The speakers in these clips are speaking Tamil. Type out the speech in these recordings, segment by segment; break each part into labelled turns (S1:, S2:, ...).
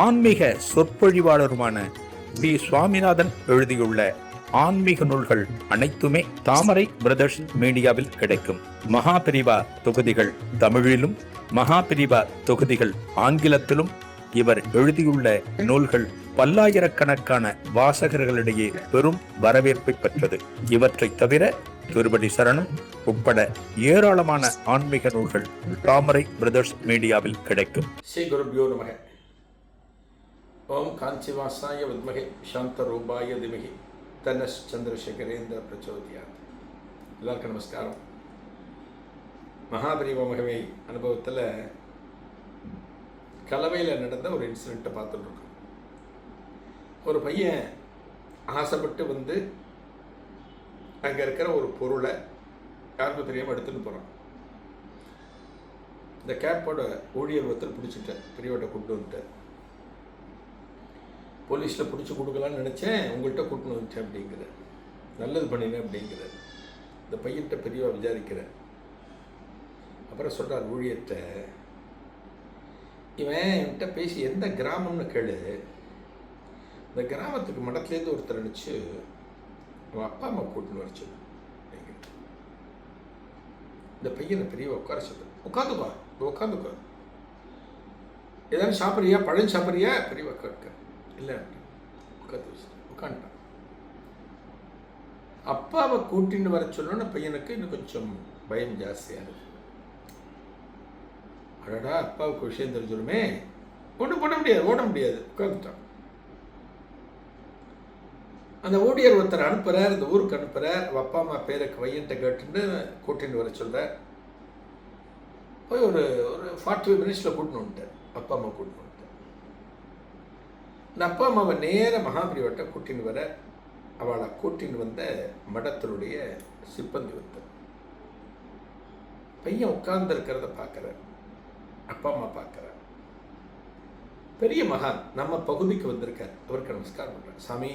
S1: ஆன்மீக சொற்பொழிவாளருமான பி. சுவாமிநாதன் எழுதியுள்ள ஆன்மீக நூல்கள் அனைத்துமே தாமரை பிரதர்ஸ் மீடியாவில் கிடைக்கும். மகாபிரிவா தொகுதிகள் தமிழிலும், மகாபிரிவா தொகுதிகள் ஆங்கிலத்திலும் இவர் எழுதியுள்ள நூல்கள் பல்லாயிரக்கணக்கான வாசகர்களிடையே பெரும் வரவேற்பை பெற்றது. இவற்றை தவிர திருப்படி சரணம் உட்பட ஏராளமான ஆன்மீக நூல்கள் தாமரை பிரதர்ஸ் மீடியாவில் கிடைக்கும்.
S2: ஸ்ரீ குருபியோ நமக. ஓம் காஞ்சிவாசாய வித்மகே சாந்த ரூபாய திமகி தன்னஸ் சந்திரசேகரேந்திர பிரச்சோதியாத். எல்லாருக்கும் நமஸ்காரம். மகாபரிவ மகவை அனுபவத்தில் கலவையில் நடந்த ஒரு இன்சிடெண்ட்டை பார்த்துட்டு இருக்கோம். ஒரு பையன் ஆசைப்பட்டு வந்து அங்கே இருக்கிற ஒரு பொருளை யாருக்கும் தெரியாமல் எடுத்துன்னு போகிறான். இந்த கேப்போட ஊழியர் ஒருத்தர் பிடிச்சிட்டேன், பெரியவட்ட கூப்பிட்டு வந்துட்டேன். போலீஸில் பிடிச்சி கொடுக்கலான்னு நினச்சேன், உங்கள்கிட்ட கூட்டின்னு வந்துட்டேன் அப்படிங்கிற, நல்லது பண்ணினேன் அப்படிங்கிற. இந்த பையன்கிட்ட பெரியவா விசாரிக்கிறேன். அப்புறம் சொல்கிறார் ஊழியர்கிட்ட, இவன் என்கிட்ட பேசி எந்த கிராமம்னு கேளு, இந்த கிராமத்துக்கு மடத்துலேருந்து ஒருத்தர் நினச்சி அவன் அப்பா அம்மா கூட்டின்னு வர சொல்லு அப்படிங்கிற. இந்த பையனை பெரியவா உட்கார சொல்லு. உட்காந்துக்கோ, உட்காந்துக்கோ. ஏதாவது சாப்பிட்றியா, பழம் சாப்பிட்றியா? பெரியவா கேட்க. இல்லை, உட்காந்து வச்சுட்டு உட்காந்துட்டான். அப்பாவை கூட்டின்னு வர சொல்லணும்னு பையனுக்கு இன்னும் கொஞ்சம் பயம் ஜாஸ்தியாக இருக்கு. அடடா, அப்பாவுக்கு விஷயம் தெரிஞ்சிடுமே, ஒன்றும் பண்ண முடியாது, ஓட முடியாது, உட்காந்துட்டான். அந்த ஊழியர் ஒருத்தர் அனுப்புகிறார், இந்த ஊருக்கு அனுப்புகிறார். அப்பா அம்மா பேருக்கு பையன்கிட்ட கேட்டுன்னு கூட்டின்னு வர சொல்கிறார். போய் ஒரு 45 மினிட்ஸில் கூட்டின்னு வந்துட்டார். அப்பா அம்மா கூட்டின்னு வந்துட்டார். இந்த அப்பா அம்மாவை நேர மகாபிரிவட்டை கூட்டின்னு வர, அவளை கூட்டின்னு வந்த மடத்தினுடைய சிப்பந்தி வந்தார். பையன் உட்கார்ந்து இருக்கிறத பார்க்குறார். அப்பா அம்மா பார்க்குறார். பெரிய மகான் நம்ம பகுதிக்கு வந்திருக்கார். அவருக்கு நமஸ்காரம் பண்ணுறார். சாமி,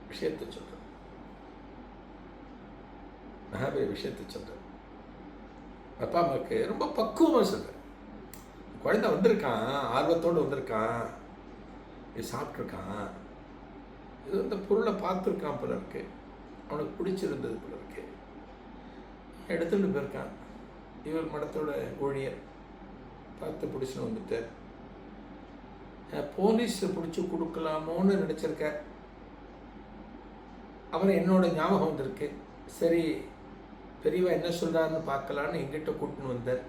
S2: விஷயத்தை சொல்கிறேன், மகாபீர விஷயத்தை சொல்கிறேன். அப்பா அம்மாவுக்கு ரொம்ப பக்குவமாக சொல்கிறேன். குழந்தை வந்திருக்கான், ஆர்வத்தோடு வந்திருக்கான், இது சாப்பிட்ருக்கான், இது அந்த பொருளை பார்த்துருக்கான் போல இருக்கு, அவனுக்கு பிடிச்சிருந்தது போல இருக்கு, எடுத்துகிட்டு போயிருக்கான். இவர் மடத்தோட ஊழியர் பார்த்து பிடிச்சின்னு வந்துட்டு போலீஸ் பிடிச்சி கொடுக்கலாமோன்னு நினச்சிருக்க. அப்புறம் என்னோட ஞாபகம் வந்திருக்கு, சரி பெரியவா என்ன சொல்கிறாருன்னு பார்க்கலான்னு எங்கிட்ட கூட்டின்னு வந்தார்.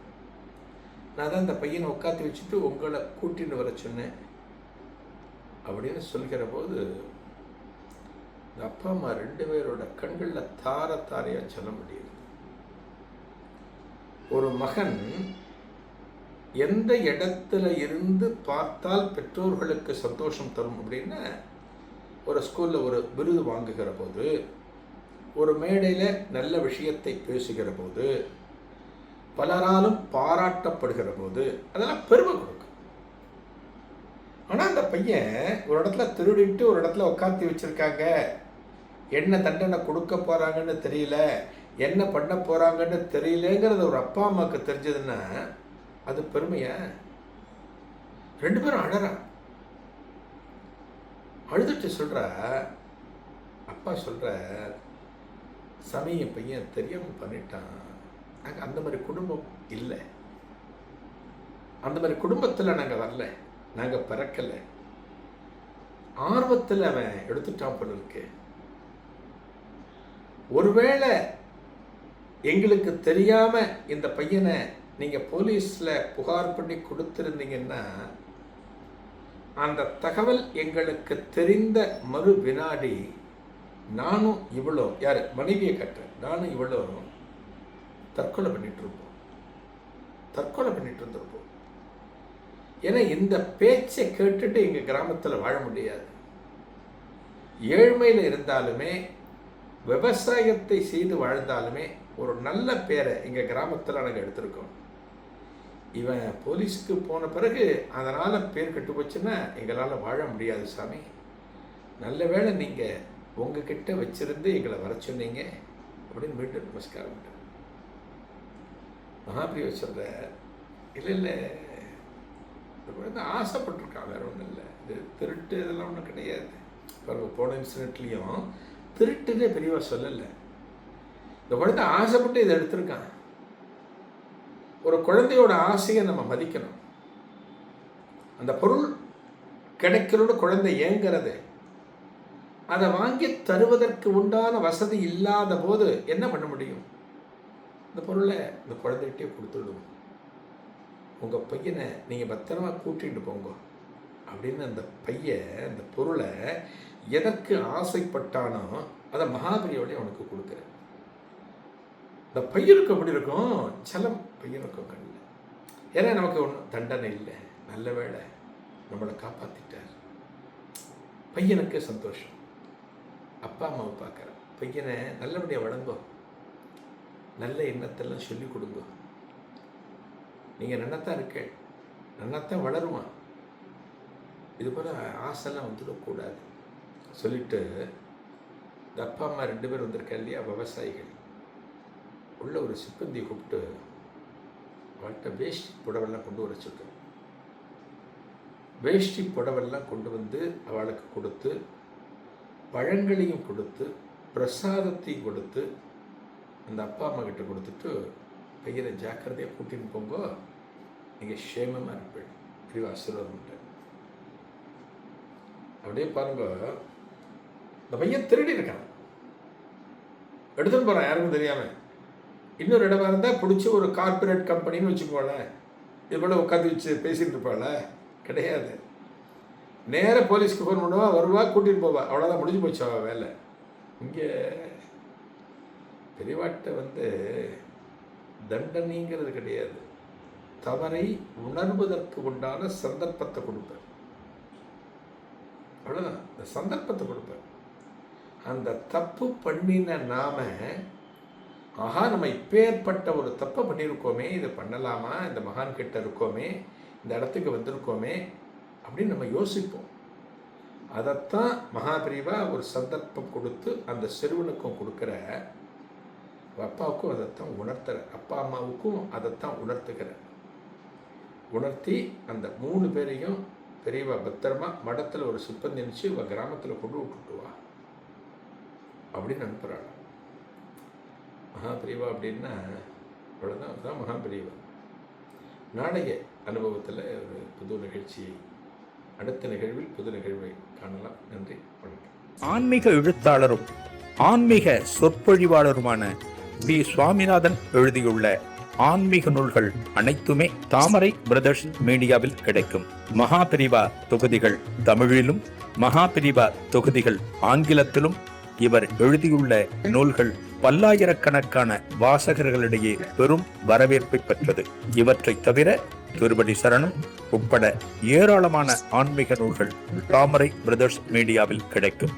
S2: நான் தான் இந்த பையனை உட்காந்து வச்சுட்டு உங்களை கூட்டின்னு வர சொன்னேன் அப்படின்னு சொல்கிற போது இந்த அப்பா அம்மா 2 பேரோட கண்களில் தாரையாக சொல்ல முடியுது. ஒரு மகன் எந்த இடத்துல இருந்து பார்த்தால் பெற்றோர்களுக்கு சந்தோஷம் தரும் அப்படின்னா, ஒரு ஸ்கூலில் ஒரு விருது வாங்குகிற போது, ஒரு மேடையில் நல்ல விஷயத்தை பேசுகிற போது, பலராலும் பாராட்டப்படுகிற போது அதெல்லாம் பெருமை கொடுக்கும். ஆனால் அந்த பையன் ஒரு இடத்துல திருடிட்டு ஒரு இடத்துல உட்காந்து வச்சுருக்காங்க, என்ன தண்டனை கொடுக்க போகிறாங்கன்னு தெரியல, என்ன பண்ண போகிறாங்கன்னு தெரியலங்கிறது ஒரு அப்பா அம்மாவுக்கு தெரிஞ்சதுன்னா அது பெருமையா? 2 பேரும் அழறா. அழுதுட்டு சொல்கிற அப்பா சொல்கிற, சாமி என் பையன் தெரியாமல் பண்ணிட்டான், நாங்கள் அந்த மாதிரி குடும்பம் இல்லை, அந்த மாதிரி குடும்பத்தில் நாங்கள் வரல, நாங்கள் பிறக்கலை, ஆர்வத்தில் அவன் எடுத்துட்டான் போல இருக்கு. ஒருவேளை எங்களுக்கு தெரியாமல் இந்த பையனை நீங்கள் போலீஸில் புகார் பண்ணி கொடுத்துருந்தீங்கன்னா, அந்த தகவல் எங்களுக்கு தெரிந்த மறு வினாடி நானும் இவ்வளோ, யார் மனைவியை கட்டுறேன், நானும் இவ்வளோ தற்கொலை பண்ணிட்டு இருந்திருப்போம். ஏன்னா இந்த பேச்சை கேட்டுட்டு எங்கள் கிராமத்தில் வாழ முடியாது. ஏழ்மையில் இருந்தாலுமே, விவசாயத்தை செய்து வாழ்ந்தாலுமே ஒரு நல்ல பேரை எங்கள் கிராமத்தில் நாங்கள் எடுத்திருக்கோம். இவன் போலீஸுக்கு போன பிறகு அதனால் பேர் கெட்டு போச்சுன்னா எங்களால் வாழ முடியாது சாமி. நல்ல வேளை நீங்கள் உங்ககிட்ட வச்சுருந்து எங்களை வர சொன்னீங்க அப்படின்னு மீண்டும் நமஸ்காரம் பண்ணுறேன். மகாபிரிவ சொல்கிற, இல்லை இந்த குழந்தை ஆசைப்பட்டிருக்கான், வேற ஒன்றும் இல்லை. இது திருட்டு இதெல்லாம் ஒன்றும் கிடையாது. பாருங்க, போன இன்சிடென்ட்லேயும் திருட்டுன்னே பெரியவா சொல்லலை. இந்த குழந்தை ஆசைப்பட்டு இதை எடுத்திருக்கான். ஒரு குழந்தையோட ஆசையை நம்ம மதிக்கணும். அந்த பொருள் கிடைக்கிறோட குழந்தை ஏங்கிறது, அதை வாங்கி தருவதற்கு உண்டான வசதி இல்லாத போது என்ன பண்ண முடியும்? இந்த பொருளை இந்த குழந்தைகிட்டே கொடுத்துடுவோம். உங்கள் பையனை நீங்கள் பத்திரமா கூட்டிகிட்டு போங்க அப்படின்னு அந்த பையன் அந்த பொருளை எதற்கு ஆசைப்பட்டானோ அதை மகாபெரியவளே அவனுக்கு கொடுக்குறேன். இந்த பையனுக்கு எப்படி இருக்கும்? சலம் பையனுக்கும் கண்ணில். ஏன்னா நமக்கு ஒன்றும் தண்டனை இல்லை, நல்ல வேளை நம்மளை காப்பாற்றிட்டார். பையனுக்கு சந்தோஷம். அப்பா அம்மாவை பார்க்குறேன், பையனை நல்லபடியாக வளங்கோ, நல்ல எண்ணத்தெல்லாம் சொல்லிக் கொடுங்க. நீங்கள் நன்னத்தான் இருக்க, நன்னத்தான் வளருவான். இது போல் ஆசைலாம் வந்துடக்கூடாது சொல்லிட்டு இந்த அப்பா அம்மா 2 பேர் வந்திருக்கா இல்லையா, விவசாயிகள், உள்ள ஒரு சிப்பந்தியை கூப்பிட்டு அவள்கிட்ட வேஷ்டி புடவெல்லாம் கொண்டு வர சொல்லிட்டோம். வேஷ்டி புடவெல்லாம் கொண்டு வந்து அவளுக்கு கொடுத்து, பழங்களையும் கொடுத்து, பிரசாதத்தையும் கொடுத்து, அந்த அப்பா அம்மா கிட்ட கொடுத்துட்டு, பையனை ஜாக்கிரதையாக கூட்டின்னு போங்க, நீங்கள் க்ஷேமமாக இருப்பேன், பெரிய ஆசீர்வாதம். அப்படியே பாருங்க, இந்த பையன் திருடி இருக்கான், எடுத்துன்னு போகிறான் யாருக்கும் தெரியாமல். இன்னொரு இடமா இருந்தால் பிடிச்சி ஒரு கார்பரேட் கம்பெனின்னு வச்சுக்கோங்களேன், இது போல் உட்காந்து வச்சு பேசிகிட்டு இருப்பாள். கிடையாது, நேராக போலீஸ்க்கு ஃபோன் பண்ணுவா, வருவா, கூட்டிகிட்டு போவா, அவ்வளோதான், முடிஞ்சு போச்சு அவள் வேலை. இங்கே பெரியவாட்ட தண்டனைங்கிறது கிடையாது, தவறை உணர்வதற்கு உண்டான சந்தர்ப்பத்தை கொடுப்பேன். அவ்வளோதான், இந்த சந்தர்ப்பத்தை கொடுப்பேன். அந்த தப்பு பண்ணின நாம, ஆஹா நம்ம இப்பேற்பட்ட ஒரு தப்பை பண்ணியிருக்கோமே, இதை பண்ணலாமா, இந்த மகான் கிட்ட இருக்கோமே, இந்த இடத்துக்கு வந்திருக்கோமே அப்படின்னு நம்ம யோசிப்போம். அதைத்தான் மகாபிரிவா ஒரு சந்தர்ப்பம் கொடுத்து அந்த சிறுவனுக்கும் கொடுக்குற, அப்பாவுக்கும் அதைத்தான் உணர்த்துற, அப்பா அம்மாவுக்கும் அதைத்தான் உணர்த்துக்கிற. உணர்த்தி அந்த 3 பேரையும் பெரியவா பத்திரமா மடத்தில் ஒரு சிப்பந்தி அனுப்பிச்சு இவ கிராமத்தில் கொண்டு விட்டுட்டுவா அப்படின்னு அனுப்புகிறாள். மகாபிரிவா அப்படின்னா அவ்வளோதான், அதுதான் மகாபிரிவா. நாளைய அனுபவத்தில் ஒரு புது நிகழ்ச்சியை, அடுத்த நிகழ்வில் புது நிகழ்வை காணலாம். நன்றி, வணக்கம்.
S1: ஆன்மீக எழுத்தாளரும் ஆன்மீக சொற்பொழிவாளருமான பி. சுவாமிநாதன் எழுதியுள்ள ஆன்மீக நூல்கள் அனைத்துமே தாமரை பிரதர்ஸ் மீடியாவில் கிடைக்கும். மகாபிரிவா தொகுதிகள் தமிழிலும், மகாபிரிவா தொகுதிகள் ஆங்கிலத்திலும் இவர் எழுதியுள்ள நூல்கள் பல்லாயிரக்கணக்கான வாசகர்களிடையே பெரும் வரவேற்பை பெற்றது. இவற்றை தவிர திருப்படி சரணம் உட்பட ஏராளமான ஆன்மீக நூல்கள் தாமரை பிரதர்ஸ் மீடியாவில் கிடைக்கும்.